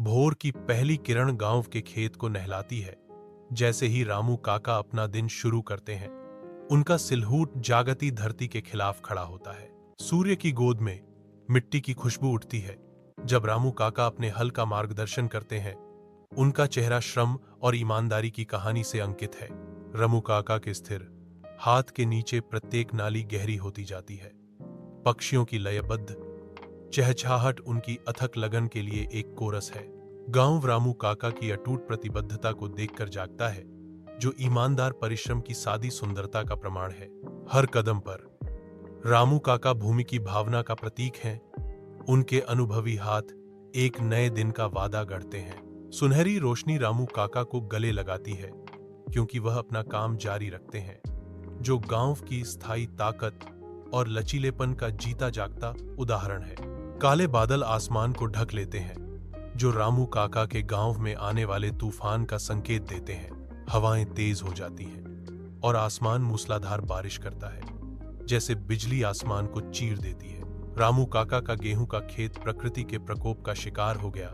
भोर की पहली किरण गांव के खेत को नहलाती है। जैसे ही रामू काका अपना दिन शुरू करते हैं, उनका सिलहूट जागती धरती के खिलाफ खड़ा होता है। सूर्य की गोद में मिट्टी की खुशबू उठती है। जब रामू काका अपने हल का मार्गदर्शन करते हैं, उनका चेहरा श्रम और ईमानदारी की कहानी से अंकित है। रामू काका के स्थिर हाथ के नीचे प्रत्येक नाली गहरी होती जाती है। पक्षियों की लयबद्ध चहचहाहट उनकी अथक लगन के लिए एक कोरस है। गांव रामू काका की अटूट प्रतिबद्धता को देखकर जागता है, जो ईमानदार परिश्रम की सादी सुंदरता का प्रमाण है। हर कदम पर रामू काका भूमि की भावना का प्रतीक हैं। उनके अनुभवी हाथ एक नए दिन का वादा गढ़ते हैं। सुनहरी रोशनी रामू काका को गले लगाती है, क्योंकि वह अपना काम जारी रखते हैं, जो गांव की स्थायी ताकत और लचीलेपन का जीता जागता उदाहरण है। काले बादल आसमान को ढक लेते हैं, जो रामू काका के गांव में आने वाले तूफान का संकेत देते हैं। हवाएं तेज हो जाती हैं और आसमान मूसलाधार बारिश करता है, जैसे बिजली आसमान को चीर देती है। रामू काका का गेहूं का खेत प्रकृति के प्रकोप का शिकार हो गया।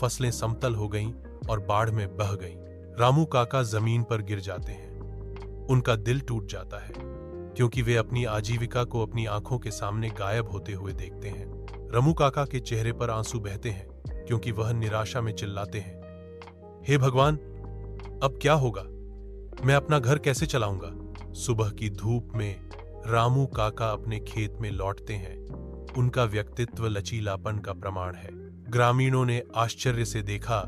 फसलें समतल हो गईं और बाढ़ में बह गईं। रामू काका जमीन पर गिर जाते हैं। उनका दिल टूट जाता है, क्योंकि वे अपनी आजीविका को अपनी आंखों के सामने गायब होते हुए देखते हैं। रामू काका के चेहरे पर आंसू बहते हैं, क्योंकि वह निराशा में चिल्लाते हैं, हे भगवान, अब क्या होगा? मैं अपना घर कैसे चलाऊंगा? सुबह की धूप में रामू काका अपने खेत में लौटते हैं। उनका व्यक्तित्व लचीलापन का प्रमाण है। ग्रामीणों ने आश्चर्य से देखा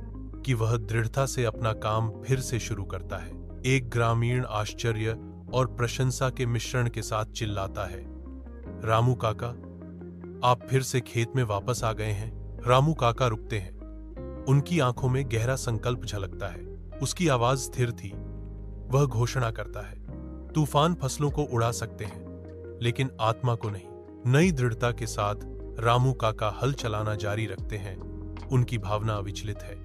कि वह दृढ़ता से अपना काम फिर से शुरू करता है। एक ग्रामीण आश्चर्य और प्रशंसा के मिश्रण के साथ चिल्लाता है, रामू काका, आप फिर से खेत में वापस आ गए हैं। रामू काका रुकते हैं। उनकी आंखों में गहरा संकल्प झलकता है। उसकी आवाज स्थिर थी। वह घोषणा करता है, तूफान फसलों को उड़ा सकते हैं, लेकिन आत्मा को नहीं। नई दृढ़ता के साथ रामू काका हल चलाना जारी रखते हैं। उनकी भावना अविचलित है।